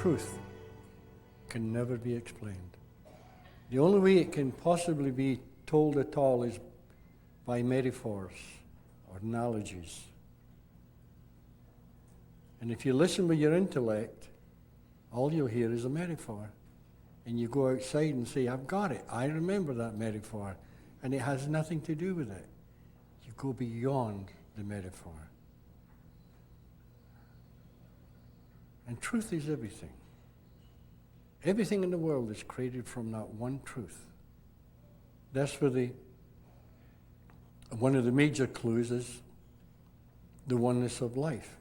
truth can never be explained. The only way it can possibly be told at all is by metaphors or analogies. And if you listen with your intellect, all you'll hear is a metaphor. And you go outside and say, I've got it. I remember that metaphor. And it has nothing to do with it. You go beyond the metaphor. And truth is everything. Everything in the world is created from that one truth. That's where one of the major clues is the oneness of life.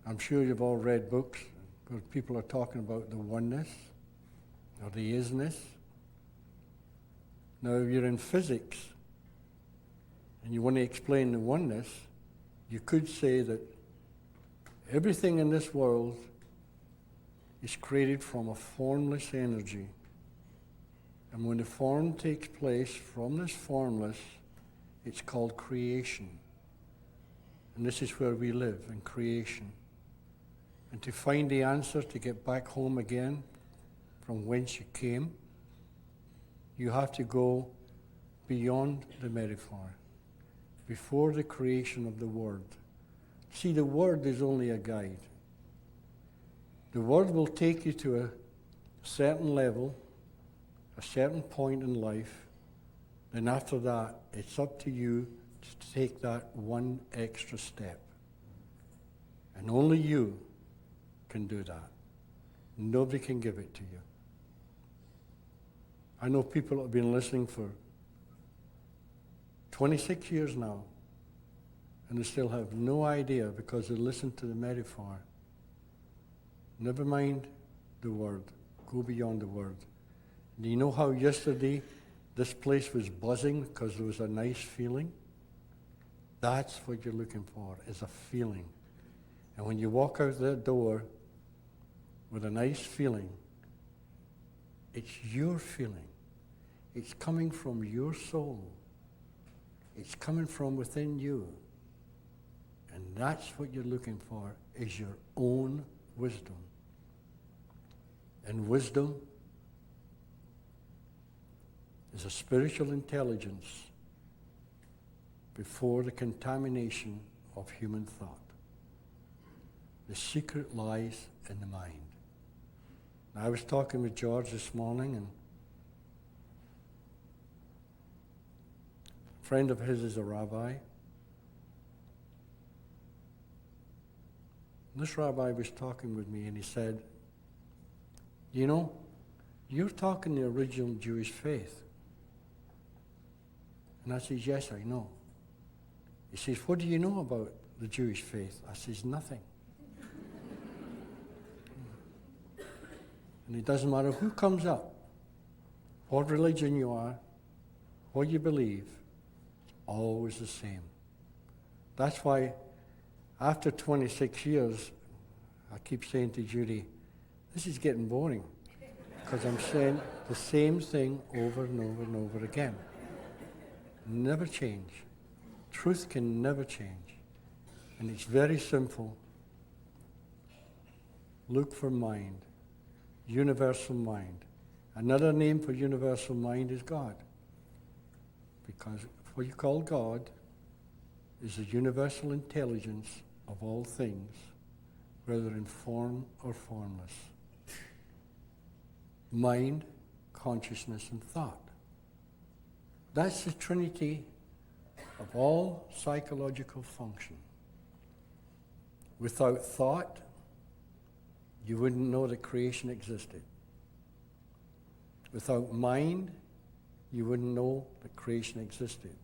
I'm sure you've all read books where people are talking about the oneness or the isness. Now, if you're in physics and you want to explain the oneness, you could say that everything in this world is created from a formless energy. And when the form takes place from this formless, it's called creation. And this is where we live, in creation. And to find the answer, to get back home again from whence you came, you have to go beyond the metaphor, before the creation of the Word. See, the Word is only a guide. The Word will take you to a certain level, a certain point in life, and after that, it's up to you to take that one extra step. And only you can do that. Nobody can give it to you. I know people that have been listening for 26 years now, and they still have no idea because they listened to the metaphor. Never mind the Word. Go beyond the Word. Do you know how yesterday this place was buzzing because there was a nice feeling? That's what you're looking for, is a feeling. And when you walk out that door with a nice feeling, it's your feeling. It's coming from your soul. It's coming from within you. And that's what you're looking for, is your own wisdom. And wisdom is a spiritual intelligence before the contamination of human thought. The secret lies in the mind. Now, I was talking with George this morning, and a friend of his is a rabbi. And this rabbi was talking with me, and he said, you know, you're talking the original Jewish faith. And I says, yes, I know. He says, what do you know about the Jewish faith? I says, nothing. And it doesn't matter who comes up, what religion you are, what you believe, it's always the same. That's why after 26 years, I keep saying to Judy, this is getting boring, because I'm saying the same thing over and over and over again. Never change. Truth can never change. And it's very simple. Look for mind. Universal mind. Another name for universal mind is God. Because what you call God is the universal intelligence of all things, whether in form or formless. Mind, consciousness, and thought. That's the trinity of all psychological function. Without thought, you wouldn't know that creation existed. Without mind, you wouldn't know that creation existed.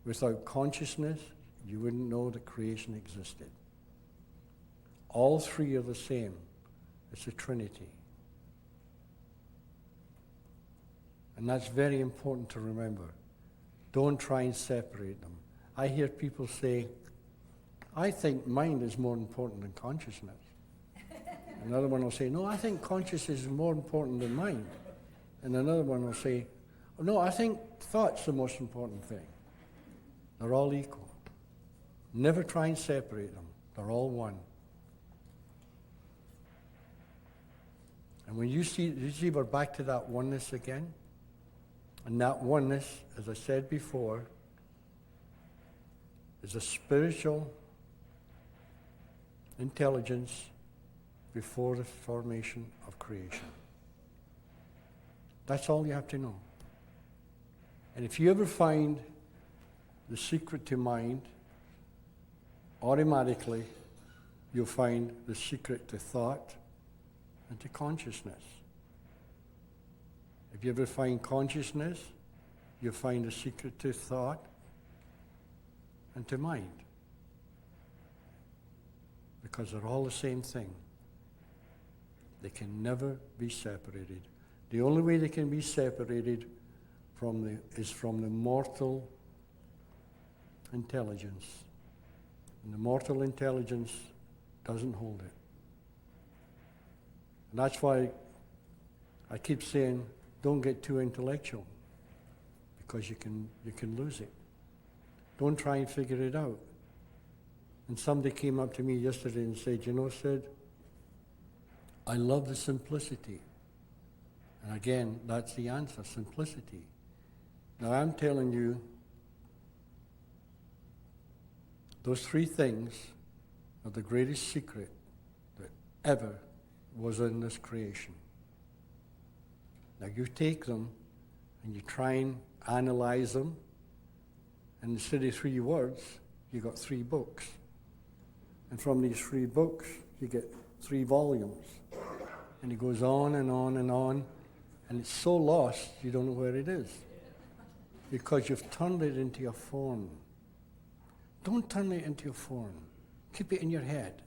Without consciousness, you wouldn't know that creation existed. All three are the same. It's a trinity. And that's very important to remember. Don't try and separate them. I hear people say, I think mind is more important than consciousness. Another one will say, no, I think consciousness is more important than mind. And another one will say, oh, no, I think thought's the most important thing. They're all equal. Never try and separate them. They're all one. And when you see we're back to that oneness again. And that oneness, as I said before, is a spiritual intelligence before the formation of creation. That's all you have to know. And if you ever find the secret to mind, automatically you'll find the secret to thought and to consciousness. If you ever find consciousness, you'll find the secret to thought and to mind. Because they're all the same thing. They can never be separated. The only way they can be separated is from the mortal intelligence. And the mortal intelligence doesn't hold it. And that's why I keep saying, don't get too intellectual, because you can lose it. Don't try and figure it out. And somebody came up to me yesterday and said, Sid, I love the simplicity. And again, that's the answer, simplicity. Now I'm telling you, those three things are the greatest secret that ever was in this creation. Now you take them and you try and analyze them, and instead of 3 words, you got 3 books. And from these 3 books, you get 3 volumes. And it goes on and on and on, and it's so lost, you don't know where it is. Because you've turned it into a form. Don't turn it into a form. Keep it in your head.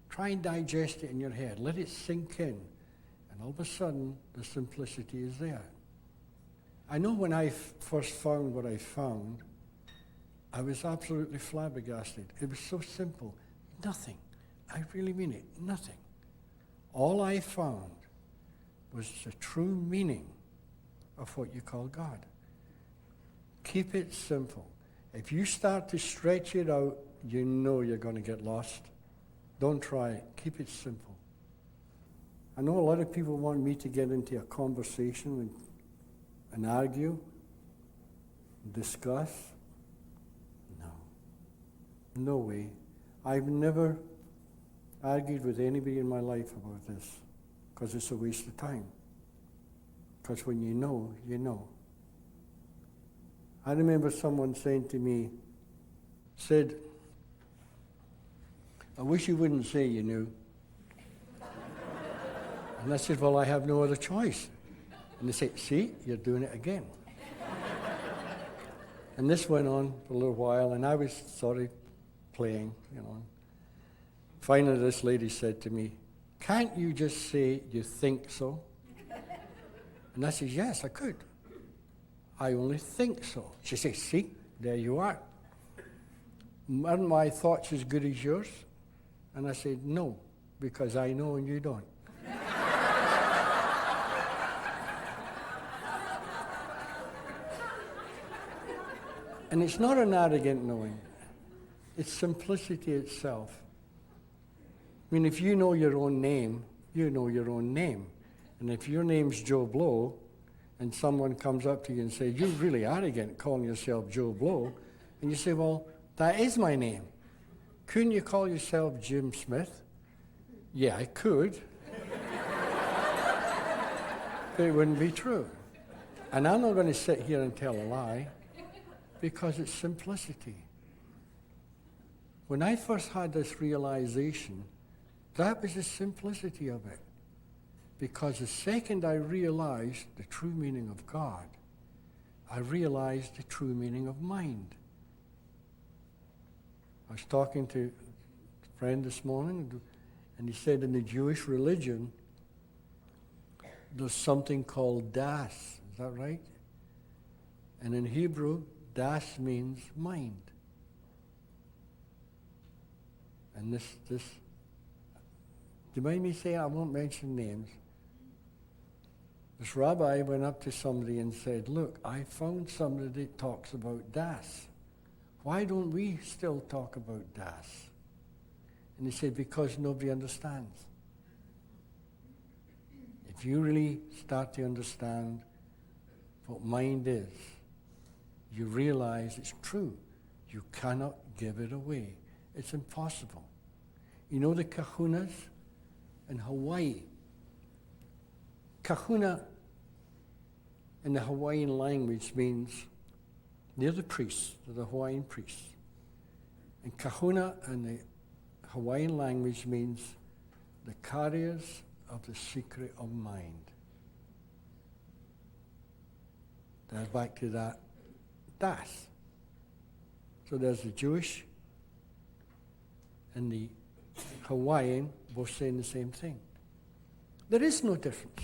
Try and digest it in your head. Let it sink in. And all of a sudden, the simplicity is there. I know when I first found what I found, I was absolutely flabbergasted. It was so simple. Nothing. I really mean it. Nothing. All I found was the true meaning of what you call God. Keep it simple. If you start to stretch it out, you know you're going to get lost. Don't try it. Keep it simple. I know a lot of people want me to get into a conversation and argue, discuss. No. No way. I've never argued with anybody in my life about this, because it's a waste of time. Because when you know, you know. I remember someone saying to me, said, I wish you wouldn't say you knew. And I said, well, I have no other choice. And they said, see, you're doing it again. And this went on for a little while, and I was sort of playing, Finally, this lady said to me, can't you just say you think so? And I said, yes, I could. I only think so. She said, see, there you are. Aren't my thoughts as good as yours? And I said, no, because I know and you don't. And it's not an arrogant knowing. It's simplicity itself. I mean, if you know your own name, you know your own name. And if your name's Joe Blow, and someone comes up to you and says, you're really arrogant calling yourself Joe Blow, and you say, well, that is my name. Couldn't you call yourself Jim Smith? Yeah, I could. But it wouldn't be true. And I'm not going to sit here and tell a lie, because it's simplicity. When I first had this realization, that was the simplicity of it. Because the second I realized the true meaning of God, I realized the true meaning of mind. I was talking to a friend this morning, and he said in the Jewish religion, there's something called das. Is that right? And in Hebrew, das means mind. And this, do you mind me saying, I won't mention names. This rabbi went up to somebody and said, look, I found somebody that talks about das. Why don't we still talk about das? And he said, because nobody understands. if you really start to understand what mind is, you realize it's true. You cannot give it away. It's impossible. You know the kahunas in Hawaii? Kahuna in the Hawaiian language means they're the priests, they're the Hawaiian priests. And kahuna in the Hawaiian language means the carriers of the secret of mind. That's back to that das. So there's the Jewish and the Hawaiian both saying the same thing. There is no difference.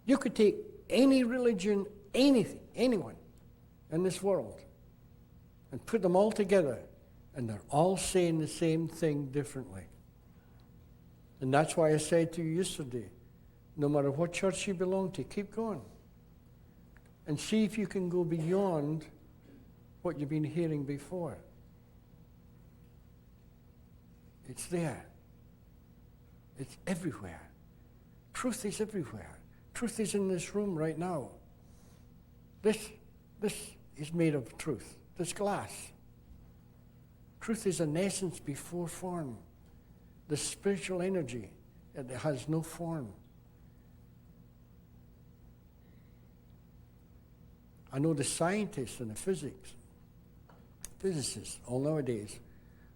You could take any religion, anything, anyone in this world and put them all together, and they're all saying the same thing differently. And that's why I said to you yesterday, no matter what church you belong to, keep going. And see if you can go beyond what you've been hearing before. It's there. It's everywhere. Truth is everywhere. Truth is in this room right now. This is made of truth. This glass. Truth is an essence before form. The spiritual energy, it has no form. I know the scientists and the physicists all nowadays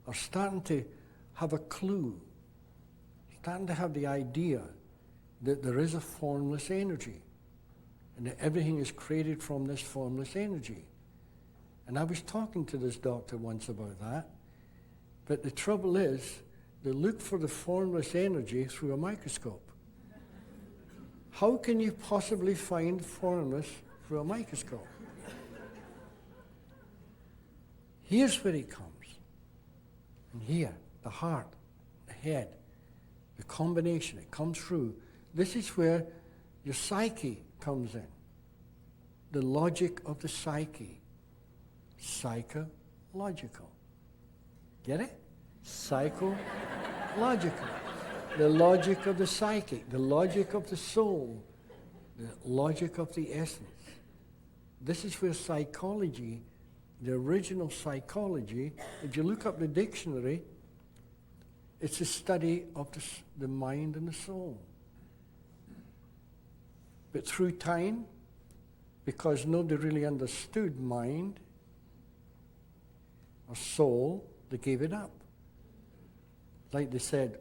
are starting to have a clue, starting to have the idea that there is a formless energy and that everything is created from this formless energy. And I was talking to this doctor once about that, but the trouble is, they look for the formless energy through a microscope. How can you possibly find formless through a microscope? Here's where it comes. And here, the heart, the head, the combination, it comes through. This is where your psyche comes in. The logic of the psyche. Psychological. Get it? Psychological. The logic of the psychic, the logic of the soul, the logic of the essence. This is where psychology, the original psychology, if you look up the dictionary, it's a study of the mind and the soul. But through time, because nobody really understood mind or soul, they gave it up. Like they said,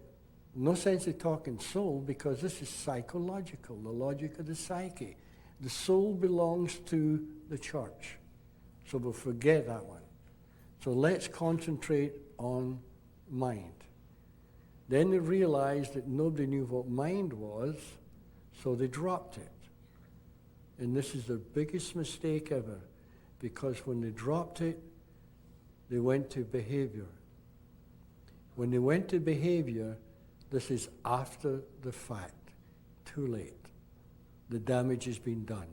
no sense of talking soul because this is psychological, the logic of the psyche. The soul belongs to the church. So we'll forget that one. So let's concentrate on mind. Then they realized that nobody knew what mind was, so they dropped it. And this is the biggest mistake ever, because when they dropped it, they went to behavior. When they went to behavior, this is after the fact, too late. The damage has been done.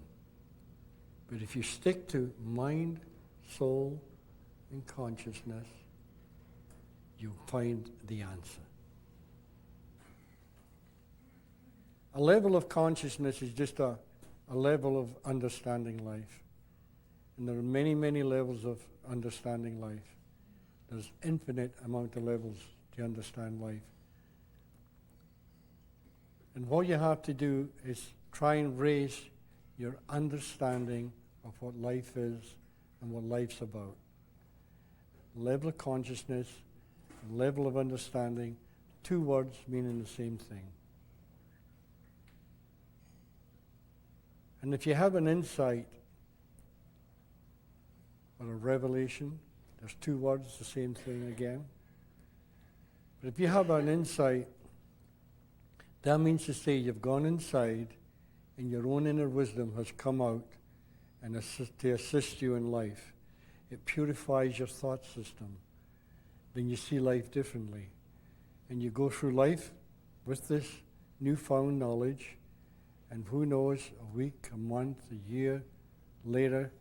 But if you stick to mind, soul, and consciousness, you'll find the answer. A level of consciousness is just a level of understanding life. And there are many, many levels of understanding life. There's infinite amount of levels to understand life. And what you have to do is try and raise your understanding of what life is and what life's about. Level of consciousness, level of understanding, two words meaning the same thing. And if you have an insight or a revelation, there's two words, the same thing again. But if you have an insight, that means to say you've gone inside and your own inner wisdom has come out and to assist you in life. It purifies your thought system. Then you see life differently. And you go through life with this newfound knowledge, and who knows, a week, a month, a year later,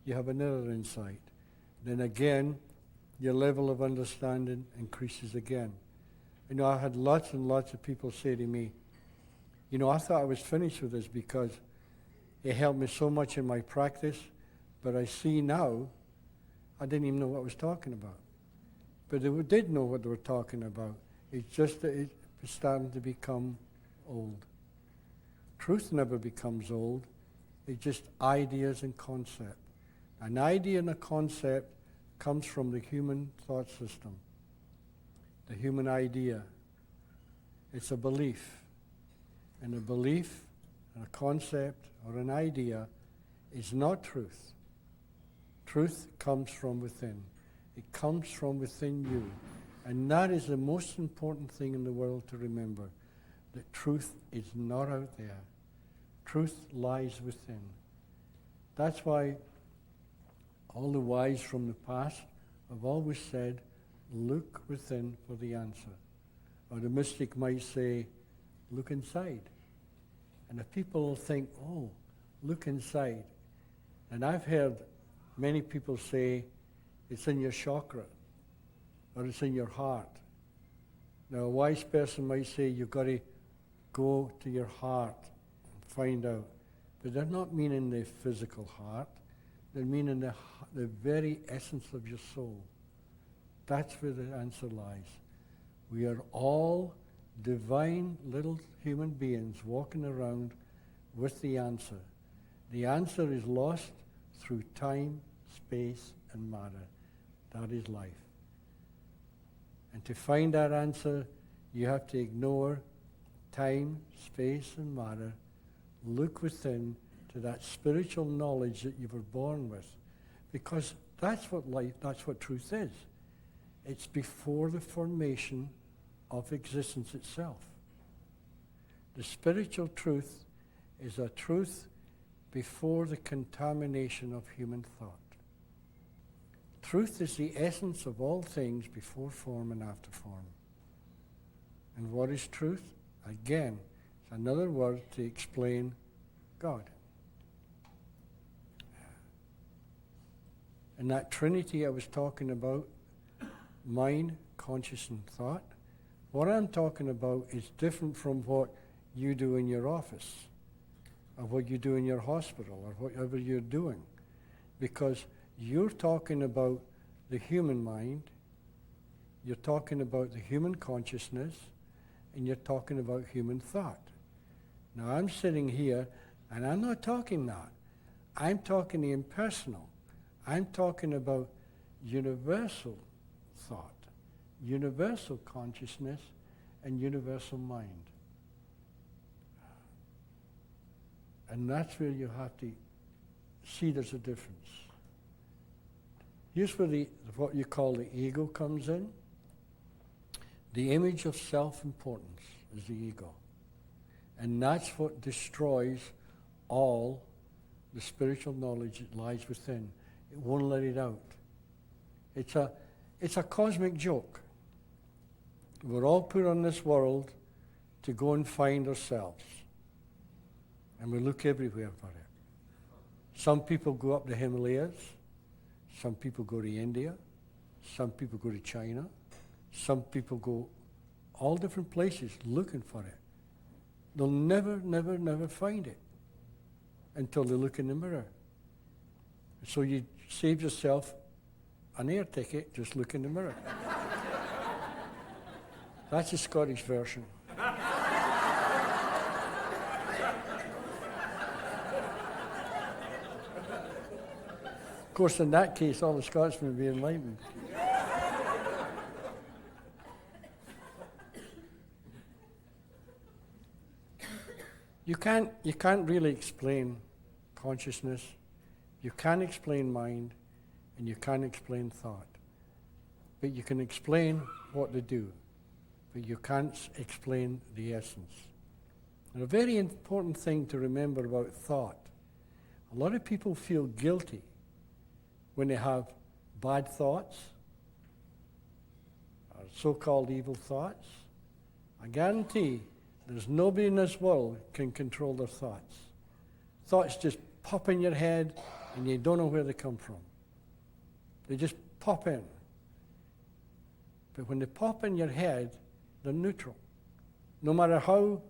you have another insight. Then again, your level of understanding increases again. You know, I had lots and lots of people say to me, You know, I thought I was finished with this because it helped me so much in my practice, but I see now I didn't even know what I was talking about. But they did know what they were talking about. It's just that it's starting to become old. Truth never becomes old. It's just ideas and concept. An idea and a concept comes from the human thought system, the human idea. It's a belief. And a belief, a concept, or an idea is not truth. Truth comes from within. It comes from within you. And that is the most important thing in the world to remember, that truth is not out there. Truth lies within. That's why all the wise from the past have always said, look within for the answer. Or the mystic might say, look inside. And if people think, oh, look inside. And I've heard many people say, it's in your chakra, or it's in your heart. Now, a wise person might say, you've got to go to your heart and find out. But they're not meaning the physical heart. They're meaning the very essence of your soul. That's where the answer lies. We are all divine little human beings walking around with the answer. The answer is lost through time, space, and matter. That is life. And to find that answer, you have to ignore time, space, and matter. Look within to that spiritual knowledge that you were born with. Because that's what life, that's what truth is. It's before the formation of existence itself. The spiritual truth is a truth before the contamination of human thought. Truth is the essence of all things before form and after form. And what is truth? Again, it's another word to explain God. And that Trinity I was talking about, mind, conscious, and thought, what I'm talking about is different from what you do in your office, or what you do in your hospital, or whatever you're doing. Because you're talking about the human mind, you're talking about the human consciousness, and you're talking about human thought. Now I'm sitting here, and I'm not talking that. I'm talking the impersonal. I'm talking about universal thought, universal consciousness, and universal mind. And that's where you have to see there's a difference. Here's where what you call the ego comes in. The image of self-importance is the ego. And that's what destroys all the spiritual knowledge that lies within. It won't let it out. It's a cosmic joke. We're all put on this world to go and find ourselves. And we look everywhere for it. Some people go up the Himalayas. Some people go to India. Some people go to China. Some people go all different places looking for it. They'll never, never, never find it until they look in the mirror. So you save yourself an air ticket, just look in the mirror. That's the Scottish version. Of course, in that case, all the Scotsmen would be enlightened. You can't really explain consciousness. You can't explain mind, and you can't explain thought. But you can explain what they do, but you can't explain the essence. And a very important thing to remember about thought, a lot of people feel guilty when they have bad thoughts, or so-called evil thoughts. I guarantee there's nobody in this world can control their thoughts. Thoughts just pop in your head, and you don't know where they come from. They just pop in. But when they pop in your head, they're neutral. No matter how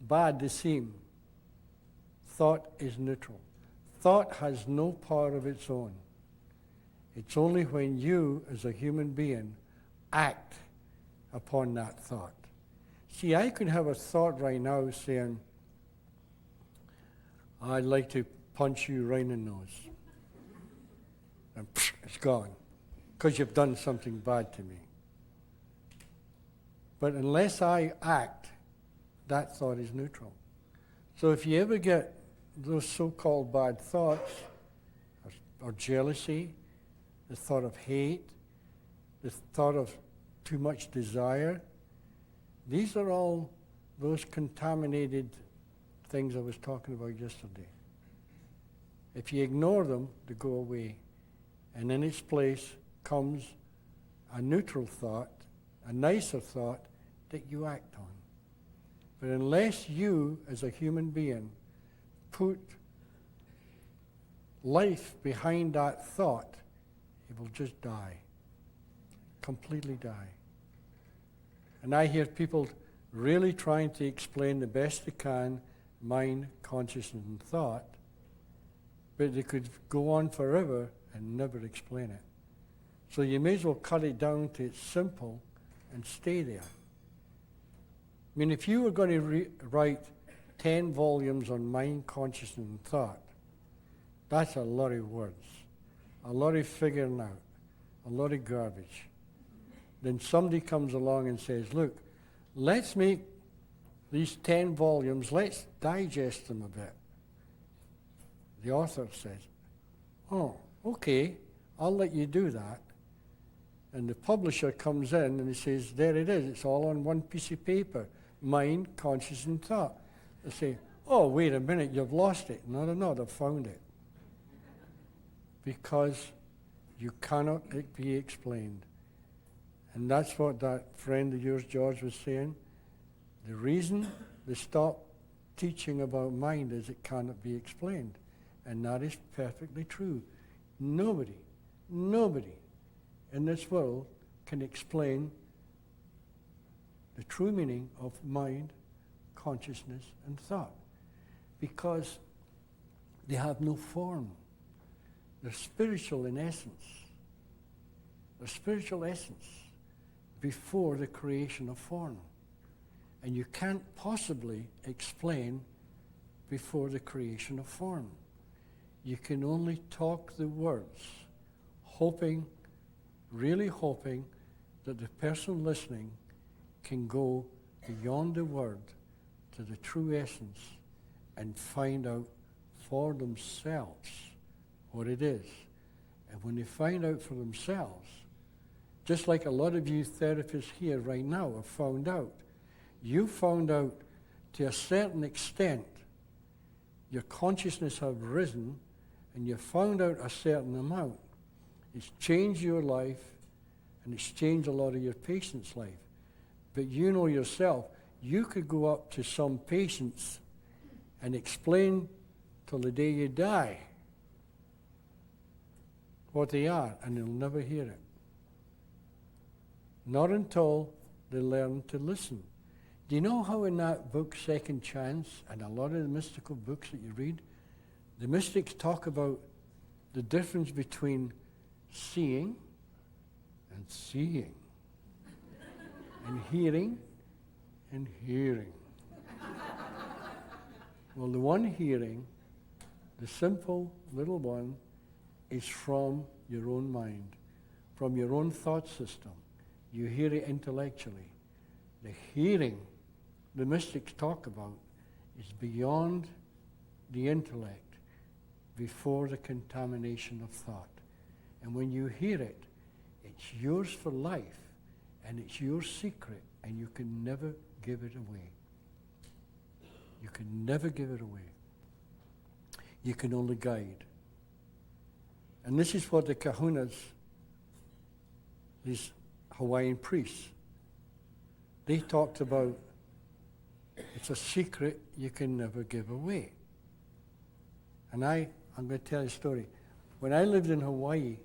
bad the same. Thought is neutral. Thought has no power of its own. It's only when you, as a human being, act upon that thought. See, I could have a thought right now saying, I'd like to punch you right in the nose. And it's gone, because you've done something bad to me. But unless I act, that thought is neutral. So if you ever get those so-called bad thoughts, or jealousy, the thought of hate, the thought of too much desire, these are all those contaminated things I was talking about yesterday. If you ignore them, they go away. And in its place comes a neutral thought, a nicer thought that you act on. But unless you, as a human being, put life behind that thought, it will just die. Completely die. And I hear people really trying to explain the best they can mind, consciousness, and thought, but they could go on forever and never explain it. So you may as well cut it down to its simple and stay there. I mean, if you were going to write 10 volumes on mind, consciousness, and thought, that's a lot of words, a lot of figuring out, a lot of garbage. Then somebody comes along and says, look, let's make these 10 volumes, let's digest them a bit. The author says, oh, okay, I'll let you do that. And the publisher comes in and he says, there it is, it's all on one piece of paper, mind, consciousness, and thought. They say, oh, wait a minute, you've lost it. No, I've found it. Because you cannot be explained. And that's what that friend of yours, George, was saying. The reason they stop teaching about mind is it cannot be explained. And that is perfectly true. Nobody in this world can explain the true meaning of mind, consciousness, and thought, because they have no form. They're spiritual in essence. They're spiritual essence before the creation of form. And you can't possibly explain before the creation of form. You can only talk the words, hoping, really hoping, that the person listening can go beyond the word to the true essence and find out for themselves what it is. And when they find out for themselves, just like a lot of you therapists here right now have found out, you found out to a certain extent your consciousness have risen and you found out a certain amount. It's changed your life and it's changed a lot of your patients' life. But you know yourself, you could go up to some patients and explain till the day you die what they are, and they'll never hear it. Not until they learn to listen. Do you know how in that book, Second Chance, and a lot of the mystical books that you read, the mystics talk about the difference between seeing and seeing, and hearing and hearing. Well, the one hearing, the simple little one, is from your own mind, from your own thought system. You hear it intellectually. The hearing the mystics talk about is beyond the intellect, before the contamination of thought. And when you hear it, it's yours for life, and it's your secret, and you can never give it away. You can never give it away. You can only guide. And this is what the kahunas, these Hawaiian priests, they talked about. It's a secret you can never give away. And I'm going to tell you a story. When I lived in Hawaii,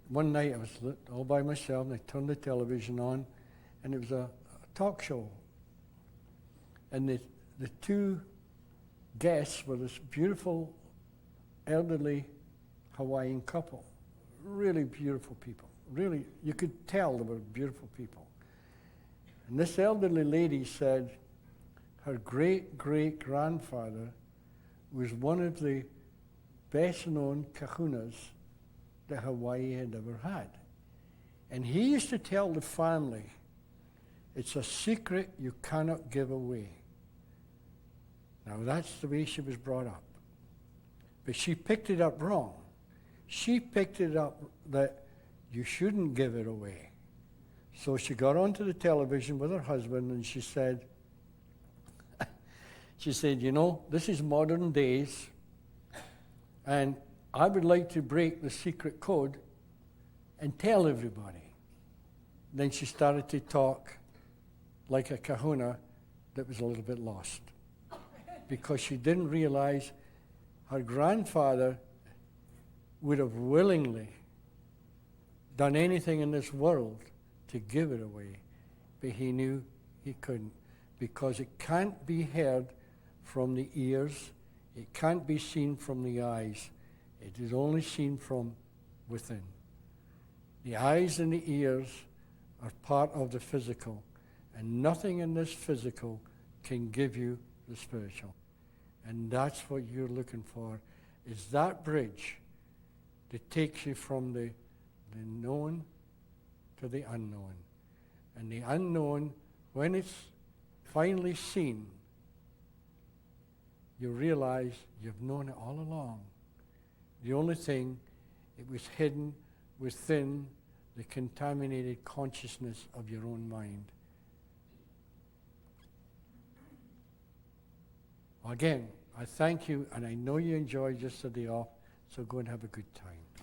one night I was all by myself, and I turned the television on, and it was a talk show. And the two guests were this beautiful, elderly Hawaiian couple. Really beautiful people. Really, you could tell they were beautiful people. And this elderly lady said her great-great-grandfather was one of the best-known kahunas that Hawaii had ever had. And he used to tell the family, it's a secret you cannot give away. Now that's the way she was brought up. But she picked it up wrong. She picked it up that you shouldn't give it away. So she got onto the television with her husband and she said, you know, this is modern days and I would like to break the secret code and tell everybody. Then she started to talk like a kahuna that was a little bit lost because she didn't realize her grandfather would have willingly done anything in this world to give it away, but he knew he couldn't because it can't be heard from the ears, it can't be seen from the eyes, it is only seen from within. The eyes and the ears are part of the physical, and nothing in this physical can give you the spiritual. And that's what you're looking for, is that bridge that takes you from the known to the unknown. And the unknown, when it's finally seen, you realize you've known it all along. The only thing, it was hidden within the contaminated consciousness of your own mind. Again, I thank you, and I know you enjoyed just the day off, so go and have a good time.